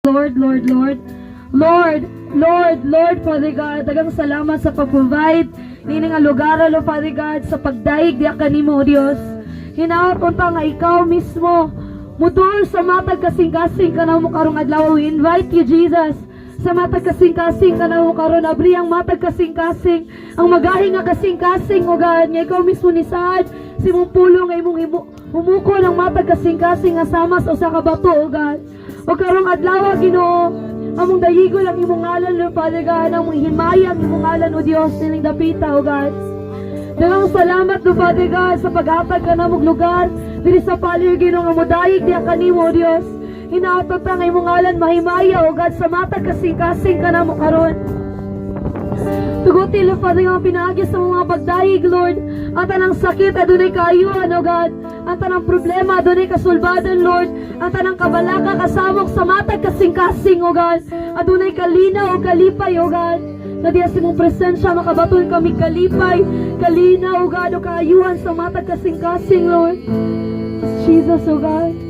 Lord, Father God, dagang salamat sa pag-provide nini nga lugar, Lord Father God, sa pagdaig diya kanimo, Dios. Hinaot unta nga ikaw mismo mutuol sa matag kasing-kasing kanamo karong adlaw. We invite you, Jesus, sa matag kasing-kasing kanamo karon, abri ang matag kasing-kasing, ang magahi nga kasing-kasing, o God, nga ikaw mismo ni saad si mong pulong nga imong humuko ng matag kasing-kasing nga sama sa usa ka bato, o God. O karong adlaw, Ginoo, among dayigol ang imong ngalan, Lord Father God, among himaya ang imong ngalan, O Dios, nining dapita, O God. Dalang salamat, Lord Father God, sa paghatag ka namong lugar diri sa palir, Ginoo, nga modayig diya kanimo, O Dios. Hinaatot ang imong ngalan mahimaya, O God, sa matag kasing-kasing ka namo karon. Tuguti, Lord Father, nga pinaagi sa mga pagdayig, Lord. Ang tanang sakit, adunay kaayuhan, O God. Ang tanang problema, adunay kasulbadan, Lord. Ang tanang kabalaka, kasamok sa matag kasing-kasing, O God. Adunay kalinaw o kalipay, O God. Na diya si mong presensya, makabaton kami kalipay, kalinaw, O God, o kaayuhan sa matag kasing-kasing, Lord. Jesus, O God.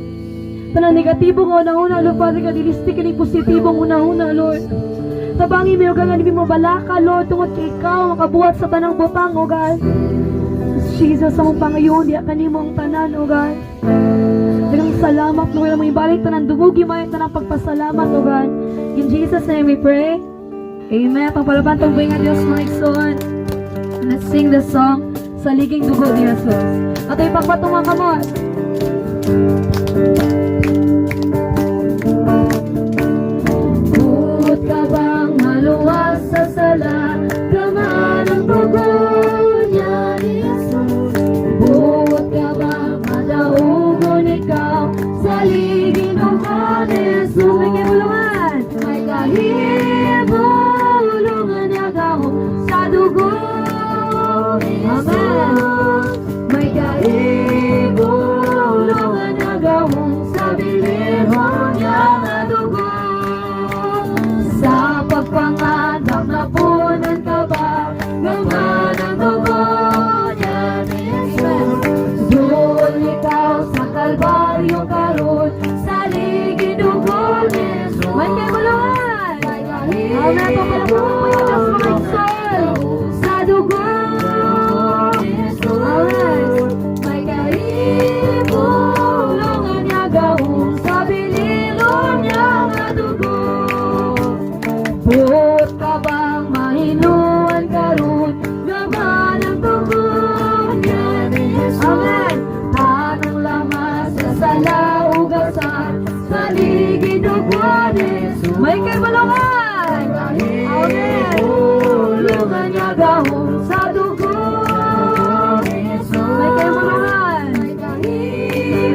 Tanang negatibong una-una, Lord Father God, ilistik ni positibong una-una, Lord. Tabangi mo, O God, nga mo balaka, Lord, tungod kay ikaw, makabuhat sa tanang butang, O God. Jesus, sa mong pangayon, diya kanimo ang tanan, O God. Dagang salamat, Lord, ang ibalik tanang dumugi, may tanang pagpasalamat, O God. In Jesus' name we pray. Amen. Pagpalaban tong buhay nga Diyos, mga igsoon. Let's sing the song, Saliging Dugo ni Jesus. At ay pagpatong mga kamot. Buot ka bang maluwas sa sala, gaman ang dugo niya ni Jesus. Buot ka bang madaugon ikaw, saliging dugo ni Jesus. May kahibulungan, may kahibulungan niya gahong sa dugo ni Jesus. May kahibulungan niya gahong sa bilihon niya nga dugo. Sa pagpanganak na punan ka ba, gaman ang dugo niya ni Jesus. Doon ikaw sa Kalbaryo karon, saliging dugo ni Jesus. May kahibulungan, may kahibulungan sa dugo ni Jesus. May kahibulungan niya gahong sa bililon niya nga dugo. Buot ka bang mahinuan karon, gaman ang dugo niya ni Jesus. Amen. Tanang lamas sa salaugasan, saliging dugo ni Jesus. May kahibulungan, amen. Bulungan niya gahong sa dugo ni Jesus. May kahibulungan,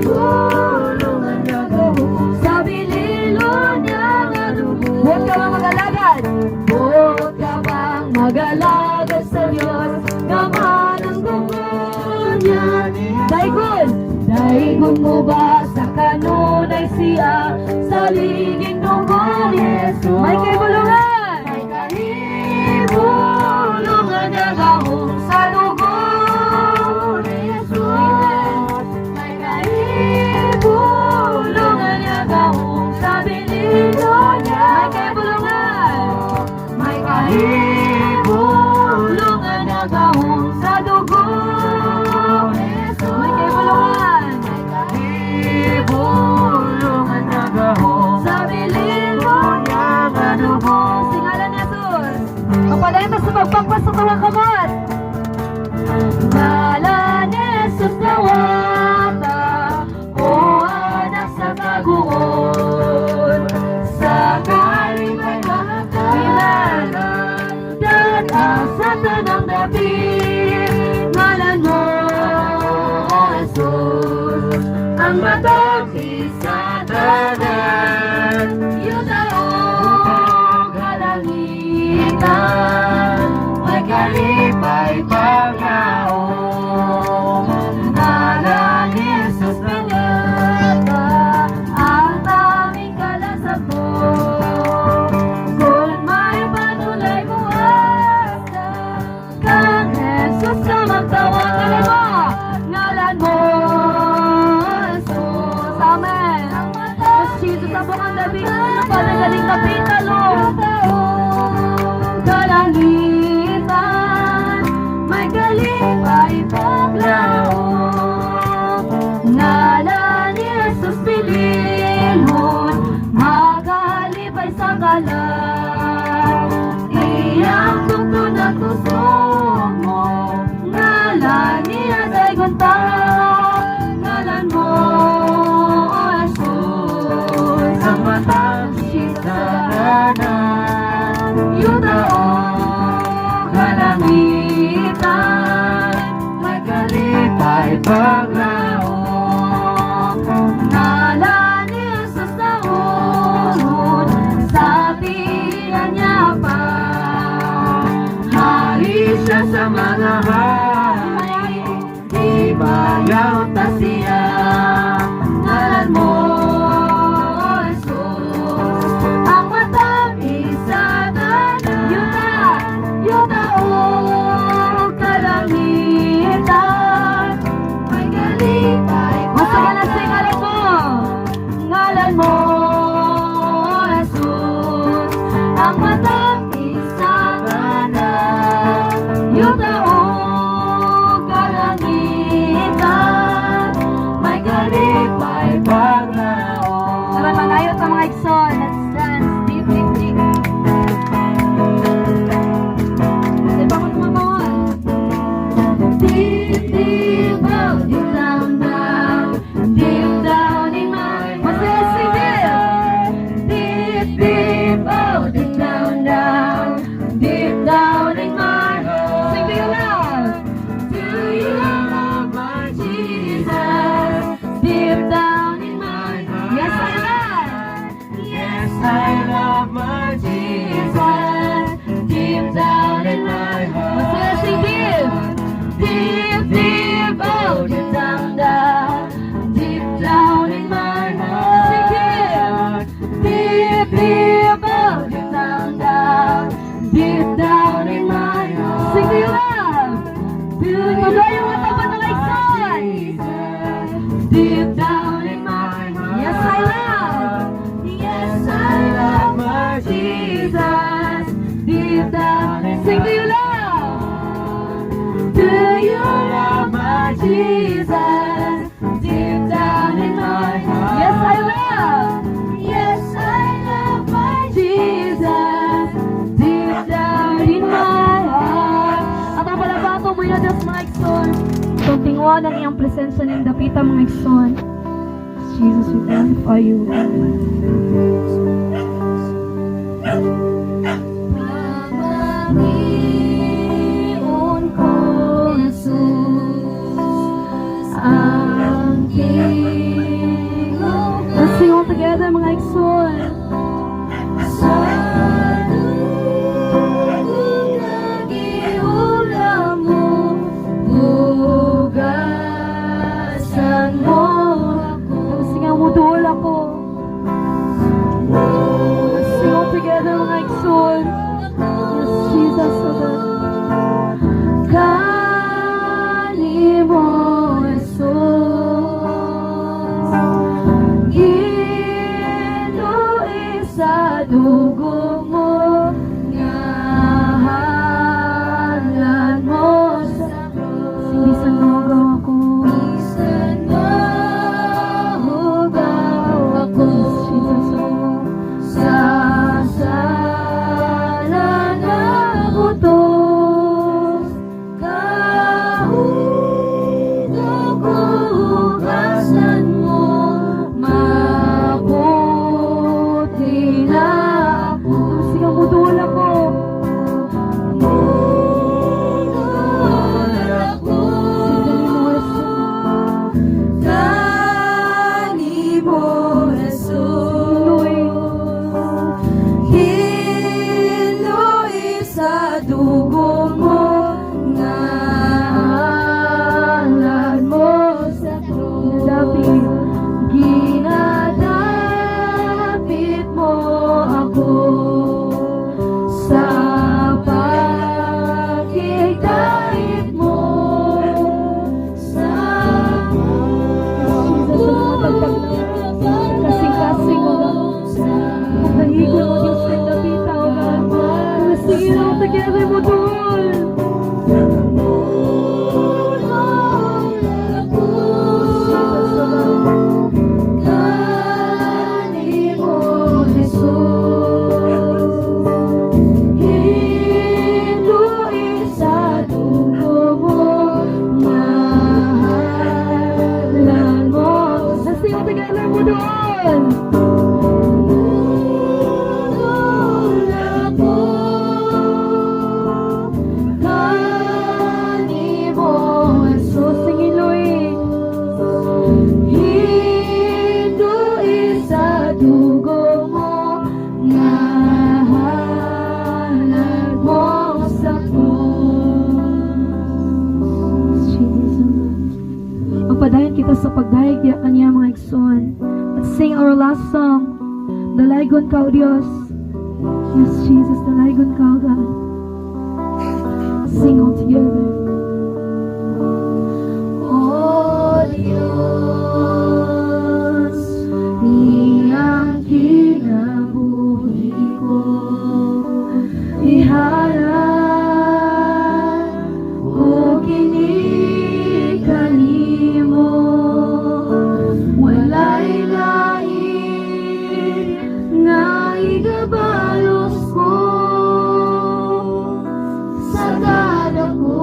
bulungan niya gahong sa bililon niya nga dugo. Buot ka bang magalagad? Buot ka bang magalagad sa Diyos, gaman ang dugo niya ni Jesus. Daigon mo ba sa kanunay siya, saliging dugo ni Jesus. May kahibulungan, may kahibulungan niya gahong sa dugo ni Jesus. May kahibulungan niya gahong sa bililon niya. May kahibulungan niya gahong sa dugo ni Jesus. May kahibulungan, may kahibulungan niya gahong sa bililon niya nga dugo. Singalan ni Jesus. Kapalayan sa pagpakpas sa tawang kamot. Ngalan ni Jesus nawata, o anak sa kaguon, sa kalimay makakailangan, dan asa tanang dapit. Ngalan mo, O Jesus, ang matag sa tanan, yudaog kalangitan, may kalipay pagkaon. tanan, Yuta o kalangitan, may kalipay paglao. Ngalan ni Jesus na unod, sa tiyan niya pa. Hari siya sa mga hari, di bayaw ta siya. Ngalan mo, Jesus, ang matamis sa tanan. Yuta o kalangitan, may kalipay pa. Masaya na sa ngalan mo. Ngalan mo, Jesus, ang matamis sa tanan. Yuta o kalangitan, may kalipay pa. Tara, manayot ang mga ikson. Let's dance. Deep, deep, deep. Di ba ko tumamawal? Deep, deep, oh, deep down, down. Deep down in my... Masaya sing it. Deep, deep, oh, deep down, down. Deep down in my heart. Sing to you loud. Do you love my Jesus? Deep down in my heart. Yes, I love. Yes, I love my Jesus, Deep down in my heart. Masaya sing deep. Deep, deep, oh, deep down, down. Deep down in my heart. Sing it. Deep, deep, oh, deep down, down. Deep down in my heart. Sing to you love. Tuloy yung katawan ng ikson. Deep down in my heart. Yes, I love. Yes, I love my Jesus. Deep down. Sing to you love. Do you love my Jesus? Deep down in my heart. Yes, I love. Yes, I love my Jesus. Deep down in my heart. At ang palabato mo yun ang mga ikson. Itong tingwa ng iyang presensya ng dapita mga ikson. Jesus, we glorify you. Pamangkin ko, Jesus, ang King of Kings. Let's sing all together, mga ikson. Sa dugong nagiulam mo, hugasan mo ako. Singaw mo dool ako. Let's sing all together, mga ikson. Yes, Jesus, O God. Kani mo, Jesus, Ginuwi sa dugo mo, ngahalan mo sa krus. Bisan mahugaw ako. Bisan mahugaw ako. Jesus, O God. Sa sala na butos, kahugog ko, hugasan mo, mabuti na ako. Sigaw mo doon ako. Doon ako. Kani mo, Jesus. Hinuwi sa dugo mo, ngahalan mo sa krus. Ginadapit mo ako sa pagkikait mo sa kasing-kasing mo kung nahigol mo Diyos ng dapita o God. Let's sing it all together mo doon. Kani mo, Jesus, Hinuwi sa dugo mo, ngahalan mo. Let's sing all together mo doon. Dalaygon ka, O Diyos. Yes, Jesus, dalaygon ka, O God. Sing all together. O Diyos, iyang kinabuhi ko, iharap o kini kanimo, walay lain nga igabalos ko sa dada ko,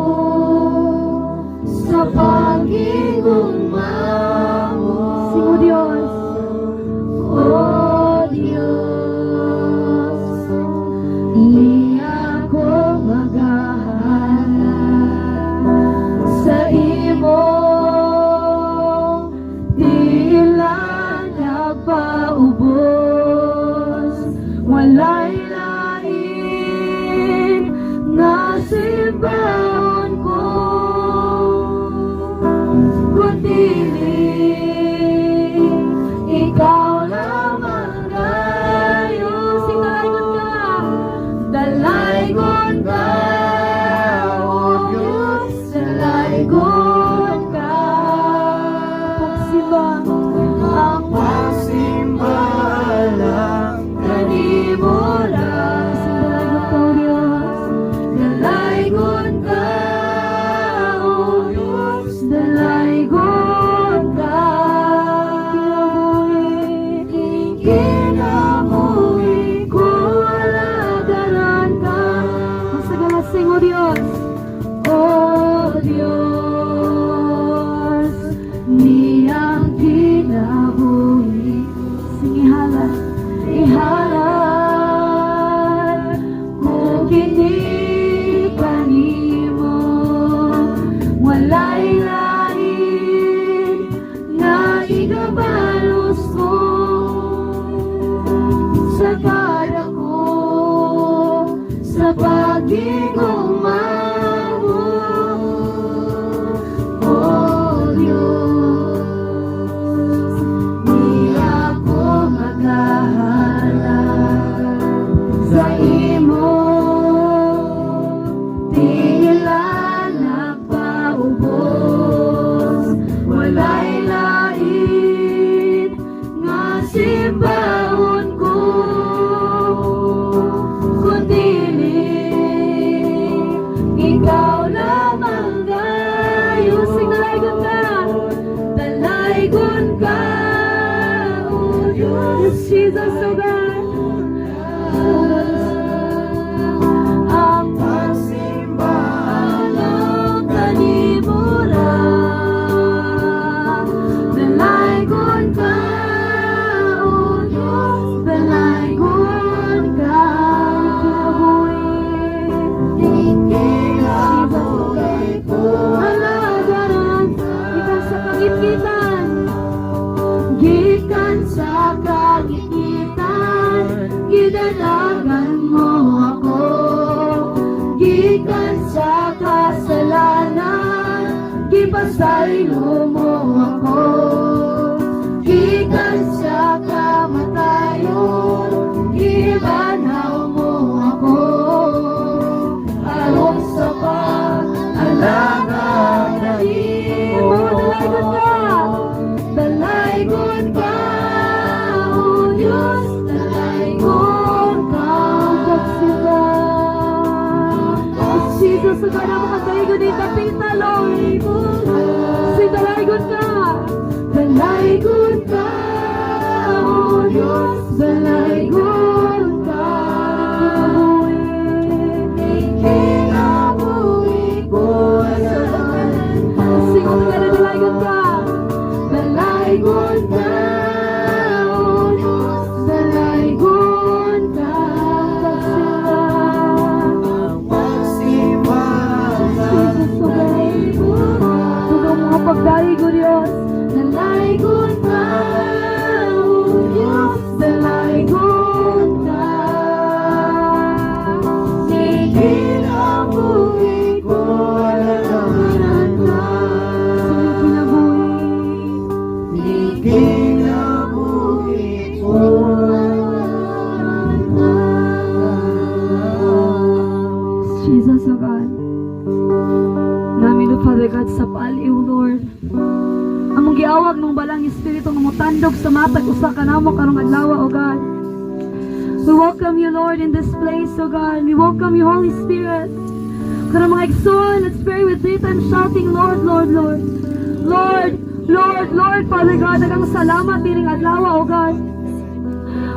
sa pag-ingong mamo. Sing o Diyos. O Diyos, iya ko maghahanap sa imo, di lang nagpaubos, walay lain nga simbahan ko, kundi ikaw lamang kayo. Sing dalaygon ka, O Diyos, dalaygon ka. Pagsimba, ang Pagsimba lang kanimo lang. Dalaygon ka, O Diyos, dalaygon ka. Kinabuhi ko, alagaran ka. Ang sagalasing, O Diyos. O Diyos, niyang kinabuhi. Sing ihalat, ihalat kung kini kanimo, walay lain nga igabalos ko sa kada ko, sa pag-ingong mamo. O Diyos, di ako maghahanap sa imo, di lang nagpaubos, walay lain nga simbahon ko, kundi ikaw lamang kayo. Sing dalaygon ka, dalaygon ka, O Diyos. Jesus, O God. Ang pagsimba alam kanimo lang. Dalaygon ka, O Diyos, dalaygon ka. kinabuhi ko, Alagaran, gikan sa kagipitan, gikan sa kagipitan, gidalagan mo ako, gikan sa kasalanan, gipasaylo mo ako, gikan sa kamatayon, gibanhaw mo ako, aron sa pag-alaga kanimo. Dalaygon ka, O Diyos, dalaygon ka. Pagsimba, Jesus, sa ka na makadaygon ni Tapita, Lord. Si dalaygon ka, dalaygon ka, O Diyos, dalaygon ka. Kinabuhi ko, paliw, Lord. Among giawag ng balang espiritu nga motandog sa matag usa ka namo karong adlaw, O God. We welcome you, Lord, in this place, O God. We welcome you, Holy Spirit. Karong mga igsoon, let's pray with faith and shouting, Lord, Lord, Lord. Lord, Lord, Lord, Father God, daghang salamat dining adlaw, O God.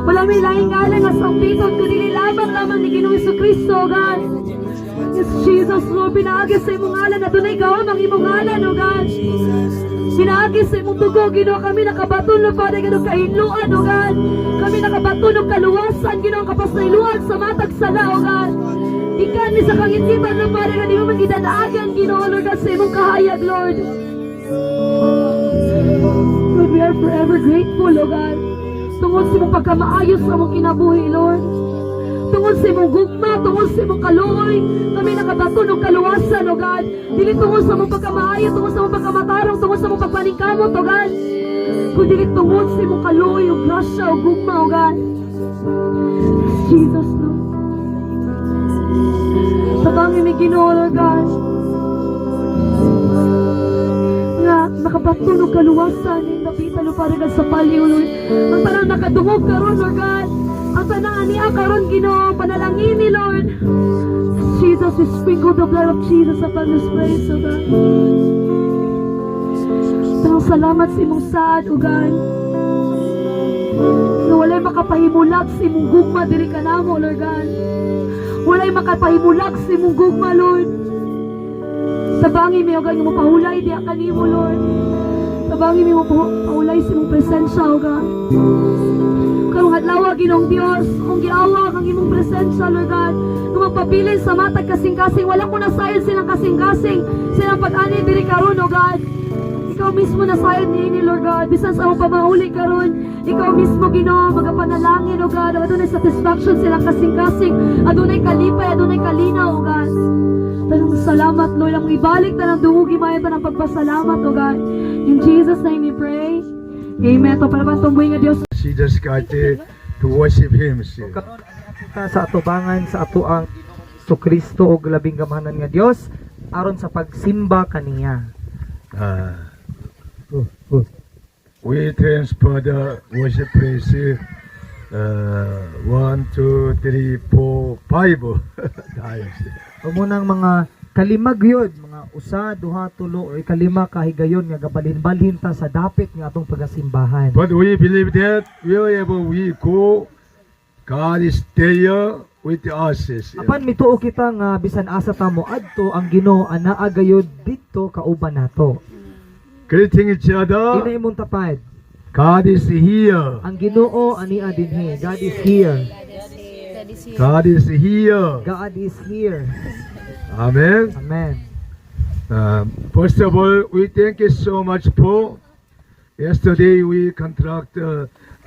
Wala may laing ngalan nga sampiton kundi lamang ni Ginoong Jesucristo, O God. Yes, Jesus, Lord, pinaagi sa imong ngalan na dunay gawam ang imong ngalan, O God. Pinaagi sa imong dugo, Ginoo, kami nakabaton na Father God, og kahinluan, O God. Kami nakabaton og kaluwasan, Ginoo, kapasayloan sa matag sala, O God. Ikan ni sa kangitan na Father God, di mo magidadaagan, Ginoo, Lord, God, sa imong kahayag, Lord. Lord, we are forever grateful, O God. Tungod sa imong pagkamaayos sa imong kinabuhi, Lord. Tungod sa imong gugma, tungod sa imong kaluoy, kami nakabato ng kaluwasan, O God. Dili tungod sa imong pagkamaayo, tungod sa imong pagkamatarong, tungod sa imong pagpaningkamot, O God. Kundi dili tungod sa imong kaluoy, o grasya, o gugma, O God. Jesus, Lord. Sa kami may Ginoo, Lord God. Nga, nakabato ng kaluwasan, yung napita, Lord, para sa paliw, Lord. Ang parang nakadungog karon, Lord God. Ang tanang aniya karon, Ginoo, panalangin ni Lord. Jesus, we sprinkle the blood of Jesus upon this place, O God. Tanang salamat sa imong saad, O God. Na walay makapahimulag sa imong gugma, diri ka namo, Lord God. Walay makapahimulag sa imong gugma, Lord. Tabangi mi, O God, nga mapahulay diya kanimo, Lord. Tabangi mi mapahulay sa imong presensya, O God. Karong adlaw, Ginoong Dios, kung giawag ang imong presensya, Lord God, kung magpabilin sa matag kasing-kasing, wala ko nasayon silang kasing-kasing, silang pag-ani diri karon, O God. Ikaw mismo nasayon niini, Lord God, bisan sa akong pamahuli karon, ikaw mismo, Ginoo, magapanalangin, O God, adunay satisfaction silang kasing-kasing, adunay kalipay, adunay kalinaw, O God. Tanang salamat, Lord, ang ibalik tanang duhugi mayan tanang pagpasalamat, O God. In Jesus' name we pray. Amen. Ito para bang tumbuhin nga Diyos. Jesus Christ to worship Him. Karon kita sa atubangan sa ato ang Kristo og labing gamahanan nga Dios aron sa pagsimba kaniya. We transfer the worship praise 1, 2, 3, 4, 5 times. Umunang mga kalimag yun, mga usa, duha, tulo, o ikalima kahigayon nga gabalhin-balhin ta sa dapit nga atong pagasimbahan. But we believe that wherever we go, God is there with us. Apan mituo kita nga bisan asa ta mo adto ang Ginoo anaa gayud didto kauban nato. Greeting each other. Ina imong tapad. God is here. Ang Ginoo ania dinhi. God is here. God is here. God is here. Amen. Amen. First of all, we thank you so much for yesterday we contract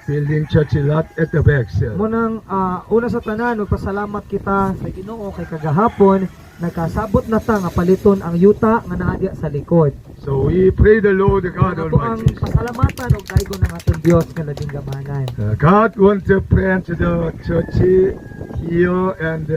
building church lot at the back. Munang una sa tanan, magpasalamat kita sa Ginoo kay kagahapon nagkasabot na ta nga paliton ang yuta nga naa diya sa likod. So we pray the Lord God Ato ang Almighty. pasalamatan og daigo ng atong Dios nga labing gamanan. God wants to plant the church here and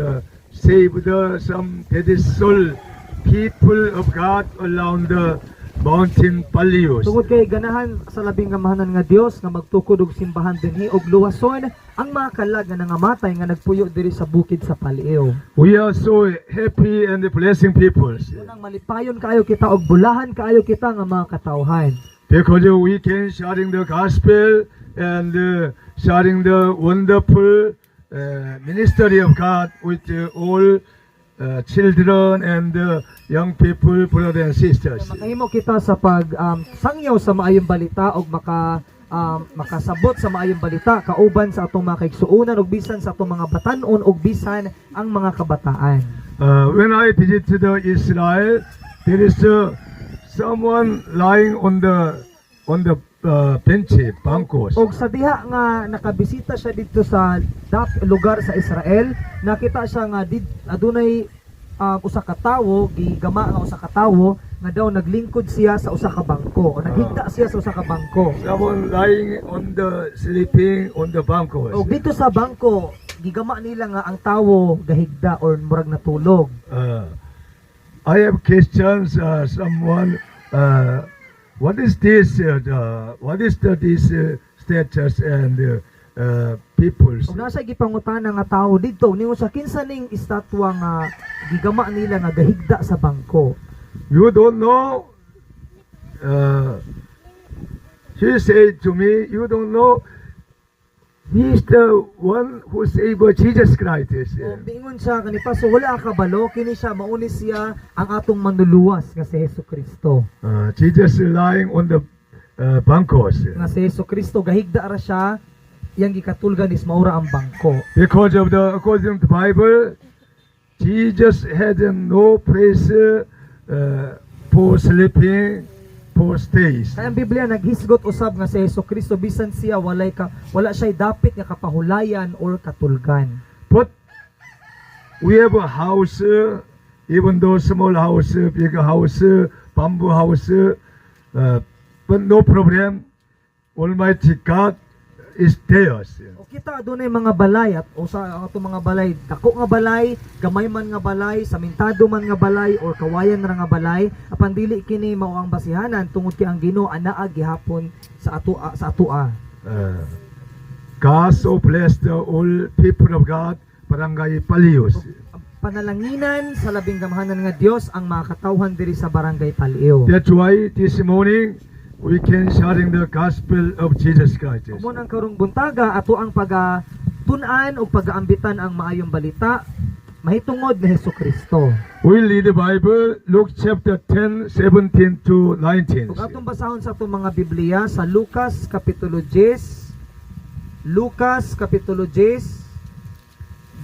save some pedestal people of God around the mountain Palios. Tungod kay ganahan sa labing gamahanan nga Dios nga magtukod og simbahan dinhi og luwason ang mga kalag nga nangamatay nga nagpuyo diri sa bukid sa Paliw. We are so happy and blessing people Unang malipayon kaayo kita og bulahan kaayo kita nga mga katawhan. because we can sharing the gospel and sharing the wonderful ministry of God with all children and young people, brothers and sisters. Makahimo kita sa pag sangyaw sa maayong balita og makasabot sa maayong balita kauban sa atong mga kaigsuonan ug bisan sa atong mga batan-on ug bisan ang mga kabataan. When I visited Israel, there is someone lying on the bench, bancos. Og sa diha nga nakabisita siya dito sa lugar sa Israel, nakita siya nga adunay usa ka tawo, gigama nga usa ka tawo nga daw naglingkod siya sa usa ka bangko o naghigda siya sa usa ka bangko. Someone lying on the sleeping on the bancos. Og dito sa bangko, gigama nila nga ang tawo gahigda or murag natulog. I have questions. Someone what is this? What is this status and peoples? Ug nasa gipangutana nga tawo didto niyo sa kinsa ning estatwa nga gigama nila nga gahigda sa bangko. You don't know. He said to me, you don't know. He is the one who saved Jesus Christ. Ug diingon siya kanipa so wala ka balo kini siya mauni siya ang atong manluluwas nga si Hesukristo. Jesus lying on the bancos. Nga si Hesukristo gahigda ra siya yang gikatulgan is maura ang bangko. Because of according to the Bible, Jesus had no place for sleeping, for stays. Kaya ang Biblia naghisgot usab nga si Hesukristo bisan siya wala siya dapit nga kapahulayan or katulgan. But we have a house, even though small house, big house, bamboo house, but no problem. Almighty God is there. O kita adunay mga balay at o sa ato mga balay, dako nga balay, gamay man nga balay, samintado man nga balay or kawayan ra nga balay, apan dili kini mao ang basihanan tungod kay ang Ginoo anaa gihapon sa atoa. God so blessed all people of God, Barangay Palios. Panalanginan sa labing gamahanan nga Dios ang mga katawhan diri sa Barangay Palio. That's why this morning we can sharing the gospel of Jesus Christ. Umon ang karong buntaga ato ang pagatunan o pagaambitan ang maayong balita mahitungod ni Hesukristo. We read the Bible, Luke chapter 10, 17 to 19. Ug atong basahon sa atong mga Biblia sa Lucas kapitulo 10,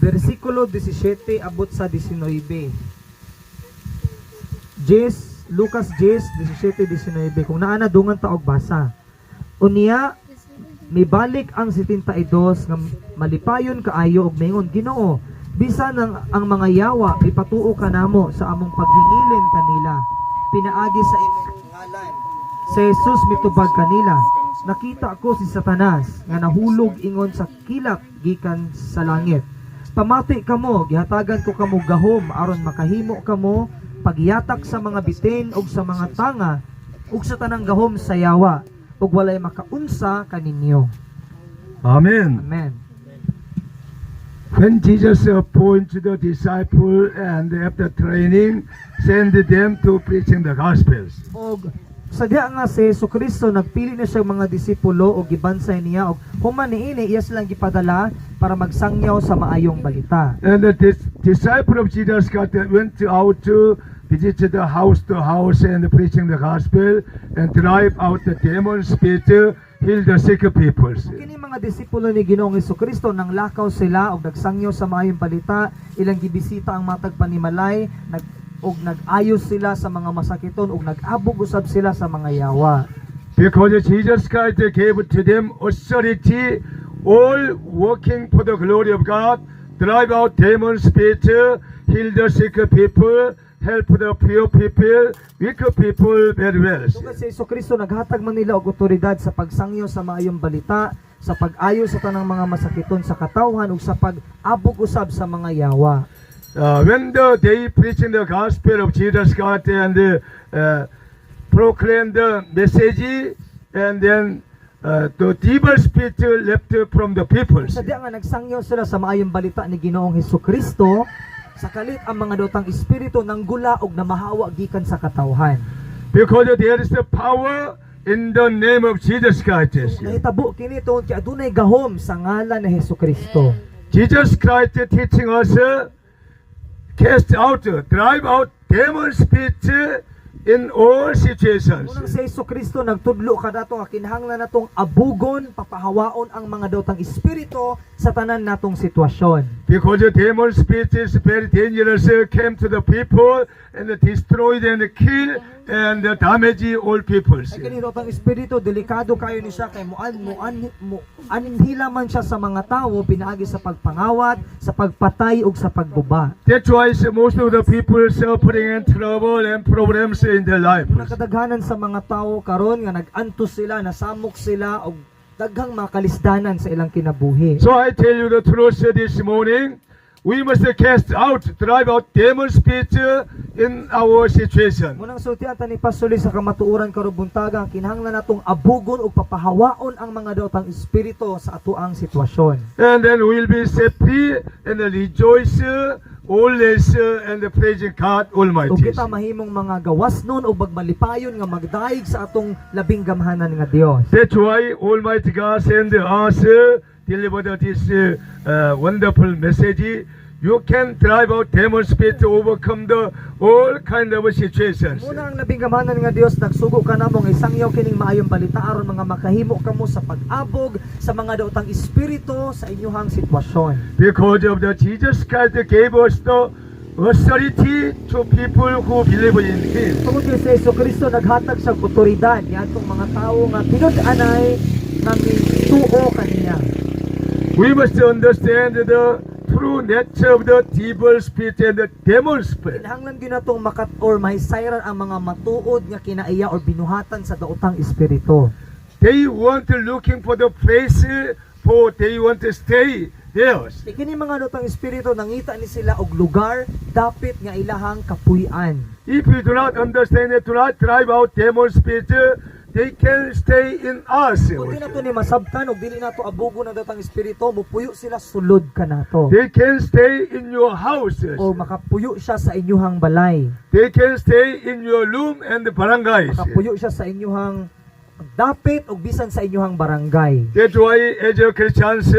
versikulo 17 abot sa 19. Lucas 10:17-19. Kung naa na dungan ta og basa. Unya mibalik ang 72 nga malipayon kaayo og mingon, Ginoo, bisan ang mga yawa ipatuo kanamo sa among paghingilin kanila. Pinaagi sa imong ngalan. Si Jesus mitubag kanila. Nakita ko si Satanas nga nahulog ingon sa kilap gikan sa langit. Pamati kamo, gihatagan ko kamo gahom aron makahimo kamo pagyatak sa mga bitin ug sa mga tanga ug sa tanang gahom sa yawa ug walay makaunsa kaninyo. Amen. Amen. When Jesus appointed the disciple and after training, send them to preaching the gospels. Og sadya nga si Jesucristo nagpili na siya mga disipulo og gibansay niya og human niini iya silang gipadala para magsangyaw sa maayong balita. And the disciple of Jesus Christ went out to visit the house to house and preaching the gospel and drive out the demon spirit, heal the sick people. Kini mga disipulo ni Ginoong Jesucristo nang lakaw sila og nagsangyaw sa maayong balita, ilang gibisita ang matag panimalay, nag-ayos sila sa mga masakiton ug nag-abog usab sila sa mga yawa. Because Jesus Christ gave to them authority, all working for the glory of God, drive out demon spirit, heal the sick people, help the poor people, weak people very well. Tungod sa Jesucristo naghatag man nila og otoridad sa pagsangyo sa maayong balita, sa pag-ayo sa tanang mga masakiton sa katawhan ug sa pag-abog usab sa mga yawa. When they preaching the gospel of Jesus Christ and proclaim the message, and then the evil spirit left from the people. Sadya nga nagsangyo sila sa maayong balita ni Ginoong Hesukristo, sakalit ang mga dotang espiritu nang gula og namahawa gikan sa katawhan. Because there is the power in the name of Jesus Christ. Nahitabo kini tungod kay adunay gahom sa ngalan ni Hesukristo. Jesus Christ teaching us, cast out, drive out demon spirits in all situations. Unang si Hesukristo nagtudlo kadato nga kinahanglan natong abugon, papahawaon ang mga dotang espiritu sa tanan natong sitwasyon. Because the demon spirit is very dangerous, came to the people and destroyed and kill and damage all people. Ay kini dotang espiritu delikado kayo ni siya kay anhila man siya sa mga tawo pinaagi sa pagpangawat, sa pagpatay ug sa pagbuba. That's why most of the people suffering and trouble and problems in their life. Nakadaghanan sa mga tawo karon nga nag-antos sila, nasamok sila og daghang mga kalisdanan sa ilang kinabuhi. So I tell you the truth this morning, we must drive out demon spirits in our situation. Munang sultian ta ni Pastor Lee sa kamatuoran karon buntaga kinahanglan natong abugon ug papahawaon ang mga daotang espiritu sa atoang sitwasyon. And then we'll be set free and rejoice always and praising God Ug Almighty. kita mahimong mga gawas nun ug magmalipayon nga magdaig sa atong labing gamhanan nga Dios. That's why Almighty God send us deliver this wonderful message. You can drive out demon spirit to overcome the all kind of situations. Muna ang labing gamhanan nga Dios nagsugo ka namo nga isangyaw kining maayong balita aron mga makahimo kamo sa pag-abog sa mga daotang espiritu sa inyong sitwasyon. Because of the Jesus Christ gave us the authority to people who believe in Him. Tungod kay sa Jesucristo naghatag sa otoridad niadtong mga tawo nga tinud-anay nga mituo kaniya. We must understand the true nature of the evil spirit and the demon spirit. Kinahanglan gyud natong makat or mahisayran ang mga matuod nga kinaiya or binuhatan sa daotang espiritu. They want to looking for the place for they want to stay there. Kini mga daotang espiritu nangita ni sila og lugar dapit nga ilahang kapuy-an. If you do not understand it, do not drive out demon spirit, they can stay in us. Kung di nato ni masabtan og dili nato abugo ng daotang espiritu, mupuyo sila sulod ka nato. They can stay in your houses. O makapuyo siya sa inyuhang balay. They can stay in your room and the barangays. Makapuyo siya sa inyuhang dapit o bisan sa inyuhang barangay. That's why as a Christians,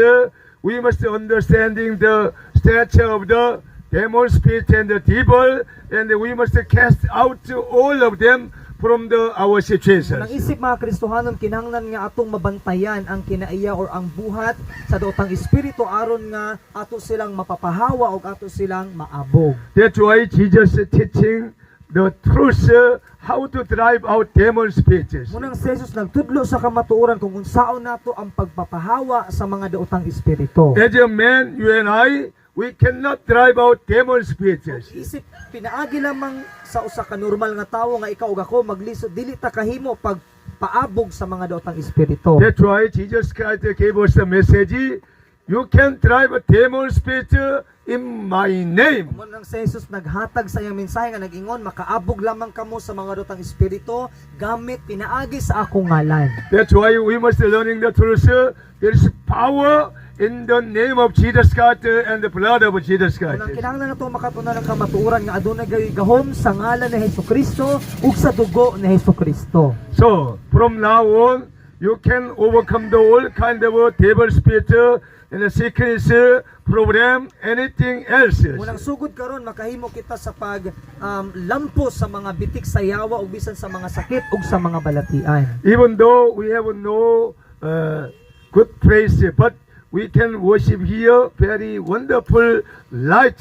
we must understanding the stature of the demon spirit and the devil, and we must cast out all of them from our situations. Nang isip mga Kristohanon, kinahanglan nga atong mabantayan ang kinaiya or ang buhat sa daotang espiritu aron nga ato silang mapapahawa o ato silang maabog. That's why Jesus is teaching the truth how to drive out demon spirits. Munang si Jesus nagtudlo sa kamatuoran kung unsaon nato ang pagpapahawa sa mga daotang espiritu. As a man, you and I, we cannot drive out demon spirits. Isip pinaagi lamang sa usa ka normal nga tawo nga ikaw ug ako maglisod dili ta kahimo pag paabog sa mga daotang espiritu. That's why Jesus Christ gave us the message, you can drive a demon spirit in my name. Munang si Jesus naghatag sa iyang mensahe nga nag-ingon makaabog lamang kamo sa mga daotang espiritu gamit pinaagi sa akong ngalan. That's why we must learning the truth. There is power in the name of Jesus Christ and the blood of Jesus Christ. Unang kinahanglan nato makatunan ng kamatuoran nga adunay gahom sa ngalan ni Hesukristo ug sa dugo ni Hesukristo. So, from now on, you can overcome the all kind of devil spirit and the sickness, problem, anything else. Munang sugod karon makahimo kita sa pag lampos sa mga bitik sa yawa ug bisan sa mga sakit ug sa mga balatian. Even though we have no good place, but we can worship here very wonderful light.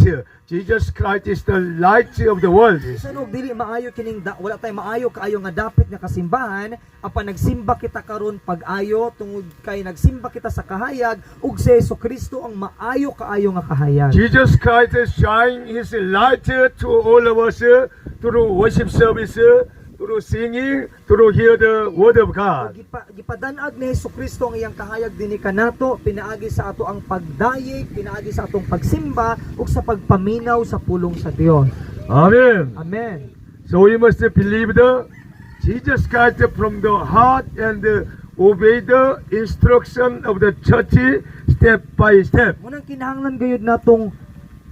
Jesus Christ is the light of the world. Bisan og dili maayo kining wala tay maayo kaayo nga dapit nga kasimbahan, apan nagsimba kita karon pag-ayo tungod kay nagsimba kita sa kahayag ug si Jesucristo ang maayo kaayo nga kahayag. Jesus Christ is shining His light to all of us through worship service, through singing, through hear the word of God. Gipadanag ni Jesucristo ang iyang kahayag dinhi kanato pinaagi sa ato ang pagdayeg, pinaagi sa atong pagsimba ug sa pagpaminaw sa pulong sa Dios. Amen. Amen. So we must believe the Jesus Christ from the heart and obey the instruction of the church step by step. Munang kinahanglan gayud natong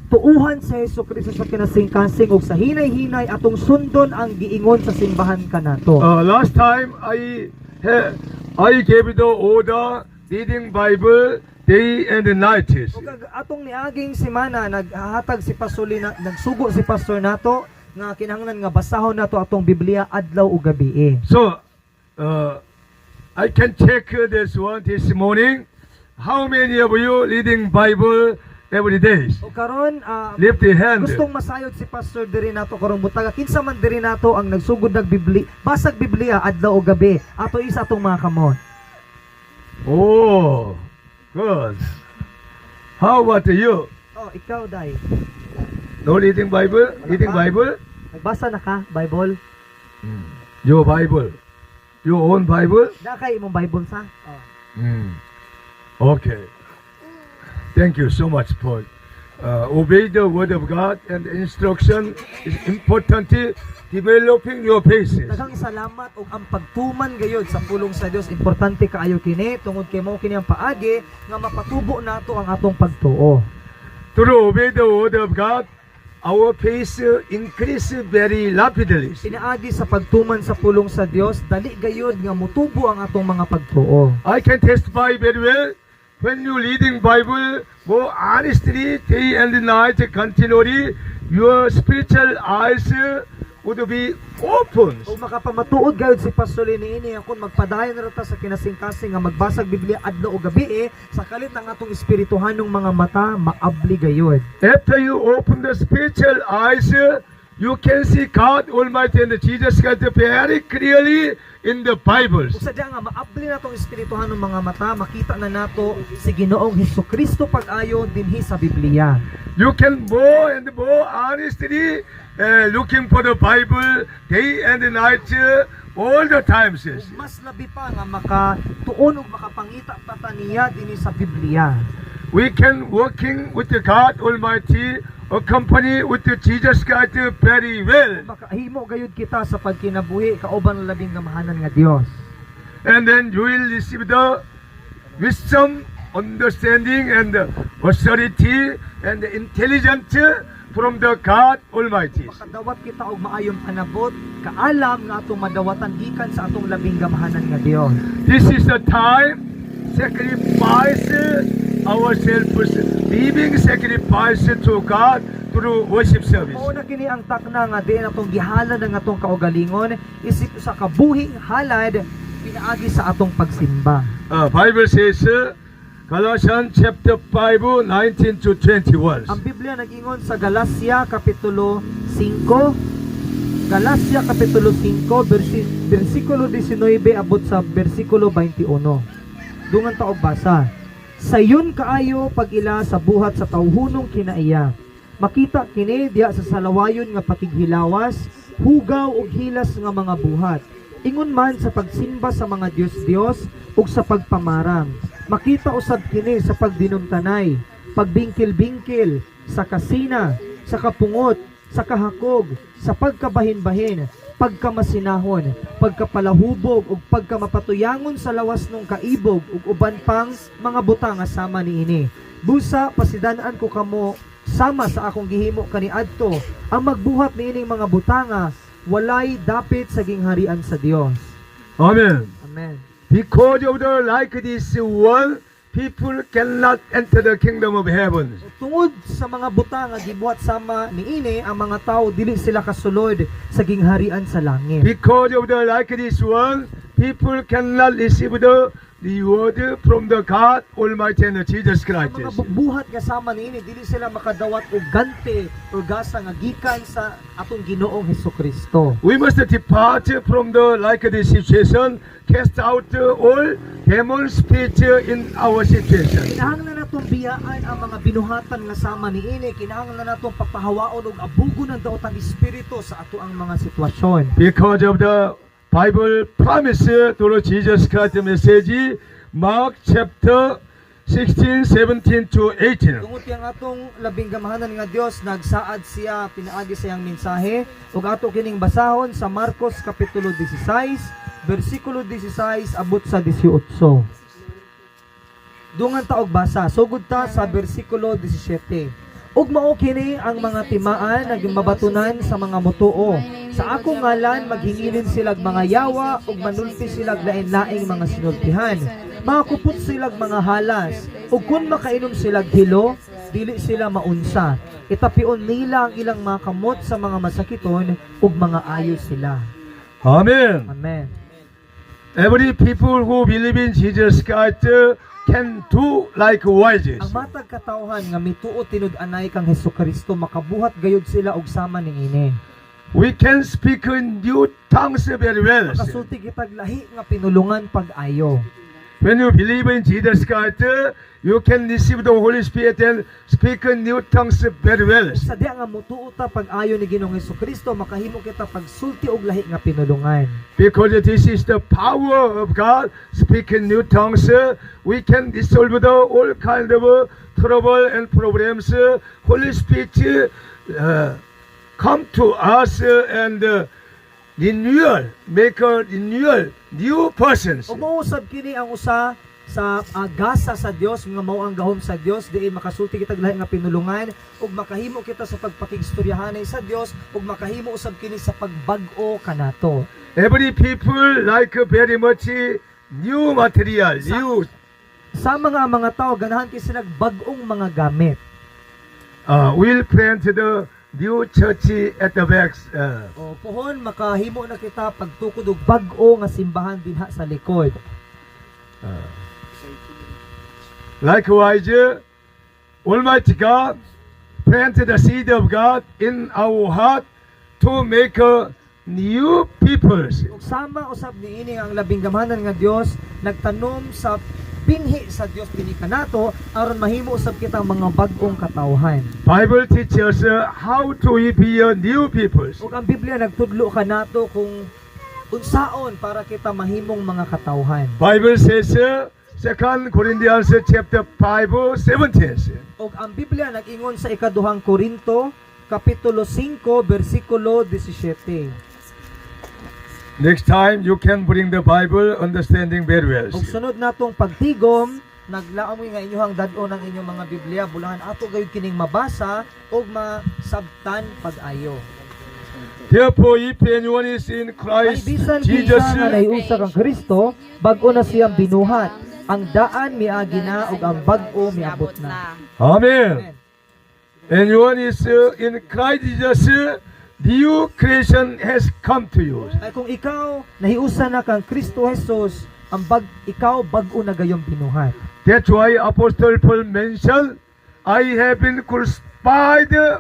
tuuhan sa Jesucristo sa kinasingkasing ug sa hinay-hinay atong sundon ang giingon sa simbahan kanato. Last time I gave the order reading Bible day and night. Ug atong niaging semana naghahatag si Pastor Lee nagsugo si pastor nato nga kinahanglan nga basahon nato atong Biblia adlaw ug gabi. So I can check this one this morning. How many of you reading Bible every day? O karon Lift your hand. gustong masayod si pastor diri nato karong butaga kinsa man diri nato ang nagsugod ng Biblia basag Biblia adlaw ug gabi ato isa atong mga kamot. Oh, good. How about you? Oh, ikaw dai. No reading Bible? Reading Bible? Nagbasa na ka Bible? Your Bible. Your own Bible? Na kay imong Bible sa? Oh. Okay. Thank you so much for obey the word of God, and the instruction is important, developing your faith. Daghang salamat ug ang pagtuman gayud sa pulong sa Dios importante kaayo kini tungod kay mao kini ang paagi nga mapatubo nato ang atong pagtuo. To obey the word of God, our faith increase very rapidly. Pinaagi sa pagtuman sa pulong sa Dios dali gayud nga mutubo ang atong mga pagtuo. I can testify very well. When you reading Bible, go honestly day and night continually, your spiritual eyes would be open. Ug makapamatuod gayud si Pastor niini akon magpadayon ra ta sa kinasing-kasing nga magbasag Biblia adlaw ug gabi sa kalit ang atong espirituhanong mga mata maabli gayud. After you open the spiritual eyes, you can see God Almighty and Jesus Christ very clearly in the Bible. Ug sadya nga maabli natong espirituhanong mga mata makita na nato si Ginoong Hesukristo pag-ayo dinhi sa Biblia. You can more and more honestly looking for the Bible day and night all the times. Ug mas labi pa nga makatuon ug makapangita pa ta niya dinhi sa Biblia. We can working with the God Almighty, accompany with the Jesus Christ very well. Makahimo gayud kita sa pagkinabuhi kauban ng labing gamahanan nga Dios. And then you will receive the wisdom, understanding, and authority and intelligence from the God Almighty. Makadawat kita og maayong panabot, kaalam nga atong madawatan gikan sa atong labing gamahanan nga Dios. This is the time sacrifice ourselves, living sacrifice to God through worship service. Mao na kini ang takna nga diin atong gihalad ang atong kaugalingon isip sa kabuhing halad pinaagi sa atong pagsimba. Bible says, Galatians chapter 5, 19 to 21. Ang Biblia nag-ingon sa Galacia kapitulo 5, Galacia kapitulo 5 bersikulo 19 abot sa bersikulo 21. Dungan ta og basa. Sayon kaayo pag-ila sa buhat sa tawhunong kinaiya. Makita kini diya sa salawayon nga pakighilawas, hugaw ug hilas nga mga buhat. Ingon man sa pagsimba sa mga Dios-Dios ug sa pagpamarang. Makita usab kini sa pagdinumtanay, pagbingkil-bingkil, sa kasina, sa kapungot, sa kahakog, sa pagkabahin-bahin, pagkamasinahon, pagkapalahubog ug pagkamapatuyangon sa lawas ng kaibog ug uban pang mga butang nga sama niini. Busa pasidan-an ko kamo sama sa akong gihimo kaniadto. Ang magbuhat niining mga butanga walay dapit sa gingharian sa Dios. Amen. Amen. Because of the like this world, people cannot enter the kingdom of heaven. Tungod sa mga butang nga gibuhat sama niini ang mga tao dili sila kasulod sa gingharian sa langit. Because of the like this world, people cannot receive the reward from the God Almighty and Jesus Christ. Ang mga buhat nga sama niini dili sila makadawat og gante o gasa nga gikan sa atong Ginoong Hesukristo. We must depart from the like this situation, cast out all demon spirit in our situation. Kinahanglan natong biyaan ang mga binuhatan nga sama niini, kinahanglan natong papahawaon og abugon ang daotang espiritu sa ato ang mga sitwasyon. Because of the Bible promise through Jesus Christ message, Mark chapter 16, 17 to 18. Tungod kay ang atong labing gamahanan nga Dios nagsaad siya pinaagi sa iyang mensahe ug ato kining basahon sa Marcos kapitulo 16 bersikulo 16 abot sa 18. Dungan ta og basa sugod ta sa bersikulo 17. Ug mao kini ang mga timaan nga mabatunan sa mga mutuo. Sa akong ngalan maghingilin sila mga yawa ug manulti sila lain-laing mga sinultihan. Makupot sila mga halas ug kun makainom sila hilo, dili sila maunsa. Itapion nila ang ilang mga kamot sa mga masakiton ug mga ayo sila. Amen. Amen. Every people who believe in Jesus Christ can do likewise. Ang matag katawhan nga mituo tinud-anay kang Hesukristo makabuhat gayud sila og sama niini. We can speak in new tongues very well. Makasulti kitag lahi nga pinulungan pag-ayo. When you believe in Jesus Christ, you can receive the Holy Spirit and speak in new tongues very well. Ug sa diha nga mutuo ta pag-ayo ni Ginoong Hesukristo, makahimo kita pagsulti og lahi nga pinulungan. Because this is the power of God. Speak in new tongues. We can resolve all kind of trouble and problems. Holy Spirit come to us and renewal, make a renewal, new persons. Ug mausab kini ang usa sa gasa sa Dios nga mao ang gahom sa Dios diin makasulti kita og lahi nga pinulungan ug makahimo kita sa pagpakigstoryahanay sa Dios ug makahimo usab kini sa pagbag-o kanato. Every people like very much new material, new. Sa mga tao ganahan kay sila bag-ong mga gamit. We'll plant the new church at the back. O pohon makahimo na kita pagtukod og bag-o nga simbahan dinha sa likod. Likewise, Almighty God planted the seed of God in our heart to make a new peoples. Ug sama usab niini ang labing gamhanan nga Dios nagtanom sa binhi sa Dios dinhi kanato aron mahimo usab kita mga bag-ong katawhan. Bible teaches how to be a new peoples. Ug ang Biblia nagtudlo kanato kung unsaon para kita mahimong mga katawhan. Bible says, 2 Corinthians chapter 5:17. Ug ang Biblia nag-ingon sa ikaduhang Korinto kapitulo 5 bersikulo 17. Next time you can bring the Bible understanding very well. Ug sunod natong pagtigom, naglaom nga inyohang dad-on ang inyong mga Biblia, bulahan ato gayud kining mabasa ug masabtan pag-ayo. Therefore, if anyone is in Kay Christ bisan Jesus, kinsa nga nahiusa kang Kristo, bag-o na siyang binuhat. Ang daan miagi na ug ang bag-o miabot na. Amen. Anyone is in Christ Jesus, new creation has come to you. Ay kung ikaw nahiusa na kang Kristo Jesus, ikaw bag-o na gayong binuhat. That's why Apostle Paul mentioned, I have been crucified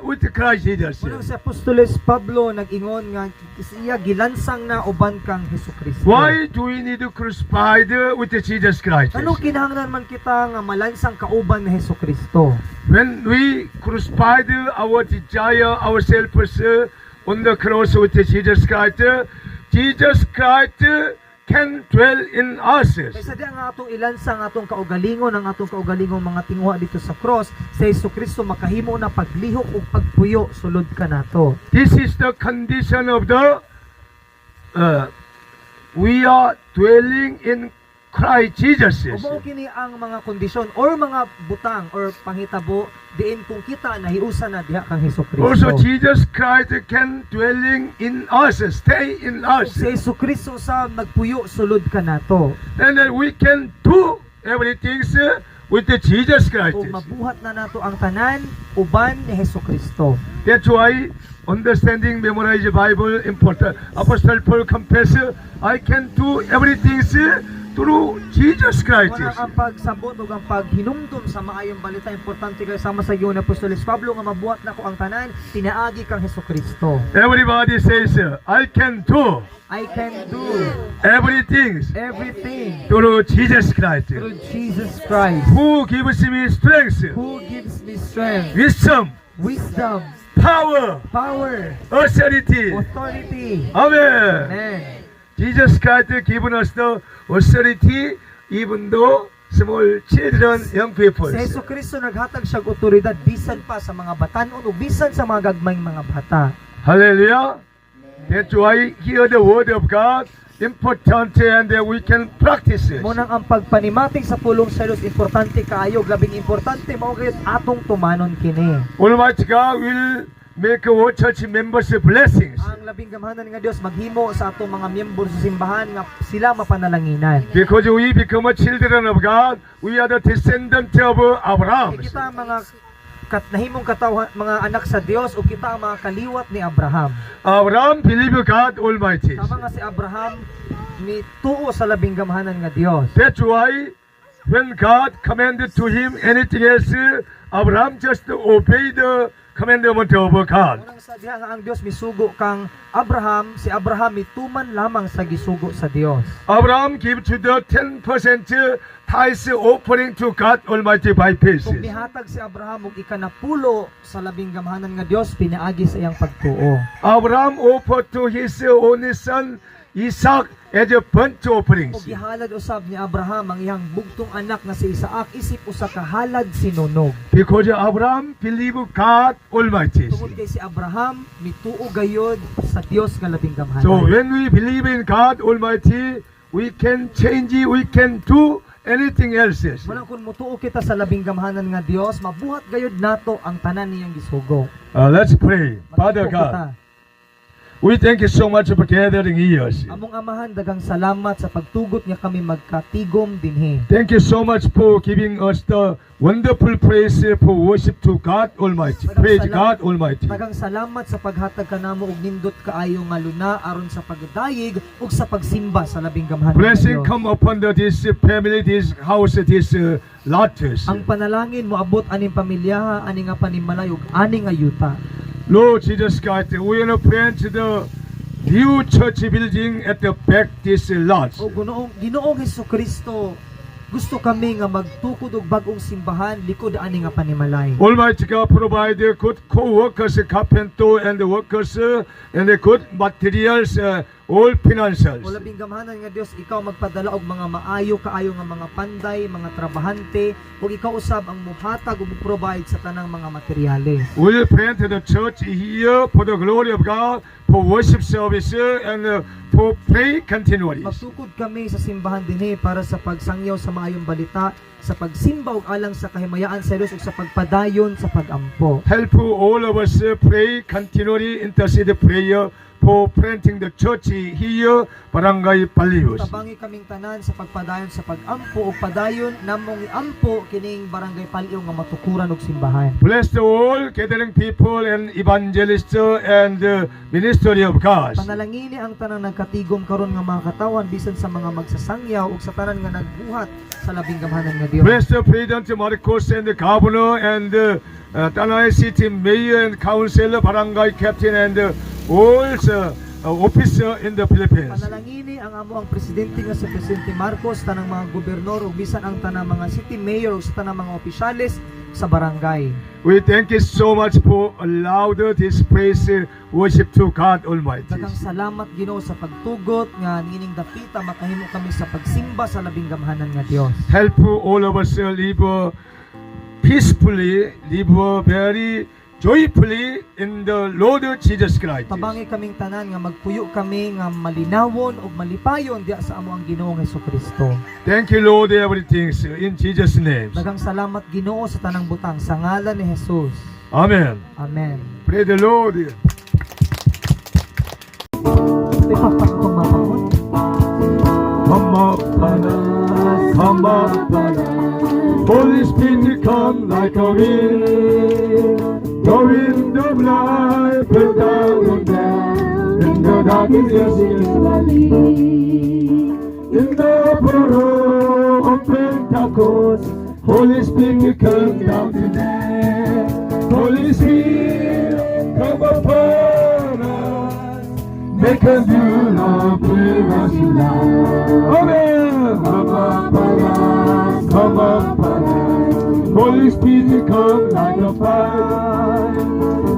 with Christ Jesus. Unang si Apostoles Pablo nag-ingon nga siya gilansang na uban kang Hesukristo. Why do we need to crucified with Jesus Christ? Anong kinahanglan man kita nga malansang kauban ni Hesukristo? When we crucified our desire, ourselves on the cross with Jesus Christ can dwell in us. Kaysa di ang atong ilansa ang atong kaugalingon, ang atong kaugalingong mga tingwa dito sa cross, sa Hesukristo makahimo na paglihok o pagpuyo sulod ka nato. This is the condition of the we are dwelling in Christ Jesus. Umo kini ang mga kondisyon or mga butang or panghitabo diin kung kita nahiusa na diha kang Hesukristo. Also, Jesus Christ can dwelling in us, stay in us, Sa Hesukristo sa nagpuyo sulod ka nato. and then we can do everything with the Jesus Christ. O mabuhat na nato ang tanan uban ni Hesukristo. That's why understanding, memorize the Bible important. Apostle Paul confess, I can do everything through Jesus Christ. Wala ang pagsabot o ang paghinumdum sa maayong balita. Importante kayo sama sa iyo na Apostoles Pablo nga mabuhat na ko ang tanan, tinaagi kang Hesukristo. Everybody says, I can do I can do everything everything through Jesus Christ, through Jesus Christ, who gives me strength, who gives me strength, wisdom, wisdom, power, power, authority. authority. Amen. Amen. Jesus Christ given us the authority even though small children, young people. Sa Hesukristo naghatag siya og otoridad bisan pa sa mga batan-on o bisan sa mga gagmayng mga bata. Hallelujah. That's why hear the word of God important and we can practice it. Munang ang pagpanimating sa pulong sa Dios importante kaayo, labing importante mao gayud atong tumanon kini. Almighty God will make our church members blessings. Ang labing gamhanan nga Dios maghimo sa atong mga miyembro sa simbahan nga sila mapanalanginan. Because we become a children of God, we are the descendant of Abraham. Kay kita ang mga nahimong katawhan, mga anak sa Dios o kita ang mga kaliwat ni Abraham. Abraham believed God Almighty. Tama nga si Abraham ni tuo sa labing gamhanan nga Dios. That's why when God commanded to him anything else, Abraham just obeyed the commandment of God. Unang sa diha nga ang Dios misugo kang Abraham, si Abraham mituman lamang sa gisugo sa Dios. Abraham gave to the 10% tithes offering to God Almighty by faith. Kung nihatag si Abraham og ikanapulo sa labing gamhanan nga Dios, pinaagi sa iyang pagtuo. Abraham offered to his only son Isaac as a burnt offerings. Ug gihalad usab ni Abraham ang iyang bugtong anak nga si Isaac isip usa ka halad sinunog. Because Abraham believed God Almighty. Tungod kay si Abraham mituo gayud sa Dios nga labing gamhanan. So when we believe in God Almighty, we can change, we can do anything else. Wala kun mutuo kita sa labing gamhanan nga Dios, mabuhat gayud nato ang tanan niyang gisugo. Let's pray. Father Magtuo God, kita. we thank you so much for gathering here. Among amahan dagang salamat sa pagtugot nga kami magkatigom dinhi. Thank you so much for giving us the wonderful praise for worship to God Almighty. Praise God Almighty. Dagang salamat sa paghatag kanamo og nindot kaayo nga luna aron sa pagdayeg ug sa pagsimba sa labing gamhanan nga Blessing Dios. come upon this family, this house, this lot. Ang panalangin moabot aning pamilya, ani nga panimalay ug ani nga yuta. Lord Jesus Christ, we are praying to the new church building at the back this lot. O Ginoong Hesukristo, gusto kami nga magtukod og bag-ong simbahan likod ani nga panimalay. Almighty God provide good co-workers, carpenter and the workers and the good materials, all financials. O labing gamhanan nga Dios, ikaw magpadala og mga maayo kaayo nga mga panday, mga trabahante, ug ikaw usab ang muhatag ug provide sa tanang mga materyales. We will pray to the church here for the glory of God, for worship service and for pray continually. Magtukod kami sa simbahan dinhi para sa pagsangyaw sa maayong balita, sa pagsimba ug alang sa kahimayaan sa Dios ug sa pagpadayon sa pagampo. Help all of us pray continually, intercede prayer for planting the church here, Barangay Palios. Tabangi kaming tanan sa pagpadayon sa pagampo ug padayon namong iampo kining Barangay Paliw nga matukuran og simbahan. Bless the all gathering people and evangelists and ministry of God. Panalangini ang tanang nagkatigom karon nga mga katawan bisan sa mga magsasangyaw ug sa tanan nga nagbuhat sa labing gamhanan nga Dios. Bless the President Marcos and the Governor and Tanay City Mayor and Council, Barangay Captain and all officer in the Philippines. Panalangini ang amo ang presidente nga si Presidente Marcos, tanang mga gobernador ug bisan ang tanang mga city mayor ug sa tanang mga opisyales sa barangay. We thank you so much for allowed this praise worship to God Almighty. Daghang salamat Ginoo sa pagtugot nga nining dapita makahimo kami sa pagsimba sa labing gamhanan nga Dios. Help all of us live peacefully, live very joyfully in the Lord Jesus Christ. Tabangi kaming tanan nga magpuyo kami nga malinawon ug malipayon diha sa amo ang Ginoong Hesukristo. Thank you, Lord, everything in Jesus' name. Daghang salamat Ginoo sa tanang butang sa ngalan ni Jesus. Amen. Amen. Pray the Lord. Ipakpak ko mapamon. Come up, Holy Spirit, come like a wind. The wind of life will down down in the darkness in the furrow of Pentecost. Holy Spirit, come down today. Holy Spirit, come upon us. Make us new love, bring us love. Amen. Come upon us, come upon us. Holy Spirit, come like a fire.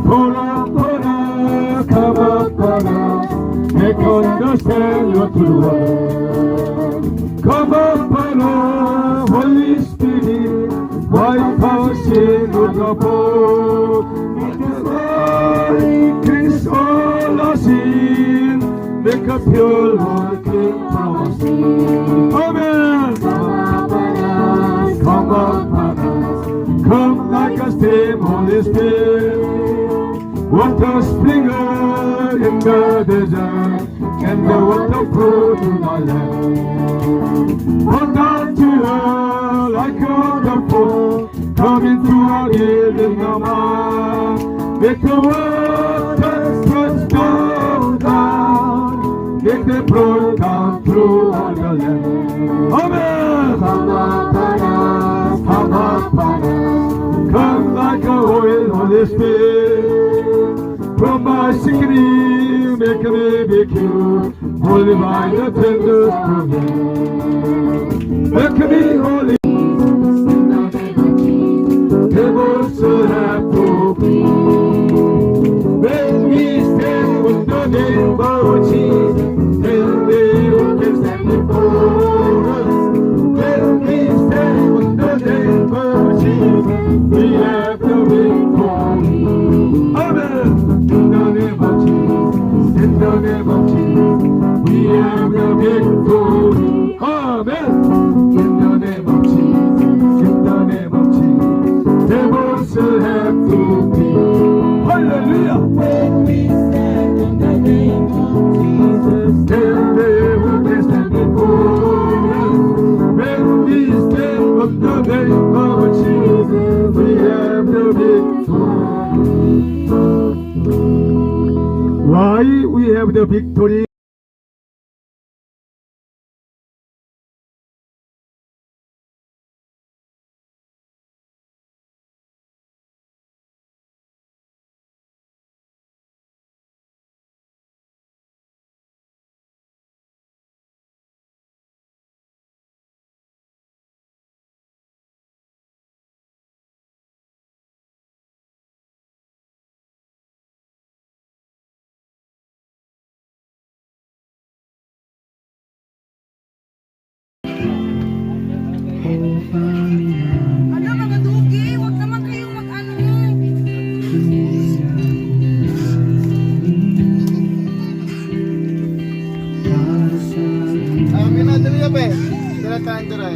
Pour upon us, come upon us. Make us understand your true word. Come upon us, Holy Spirit. Wipe our sin with the blood. Make us holy, cleanse all our sin. Make us pure, Lord, clean from our sin. Amen. Come upon us. Come like a stream, Holy Spirit. Water springer in the desert, and the water flow to the land. Come down to her like a waterfall, come into our healing mind. Make the waters go down, make the flow come through all the land. Amen. Come upon us, come upon us. Come like a oil, Holy Spirit. ice cream, make a BBQ, holy by the tender stream. Make me holy, tables so have to be. When we stand with the name of Jesus, then they who can stand before us. When we stand with the name of Jesus, we have the victory. Amen. In the name of Jesus, in the name of Jesus, we have the victory. Amen. In the name of Jesus, in the name of Jesus, devils will have to be. Hallelujah. When we stand in the name of Jesus, then they will can stand before us. When we stand in the name of Jesus, we have the victory. Why we have the victory? Ano mga dugi? Huwag naman kayong mag-ano. Amin na, dali na, be. Dala tayo, dala.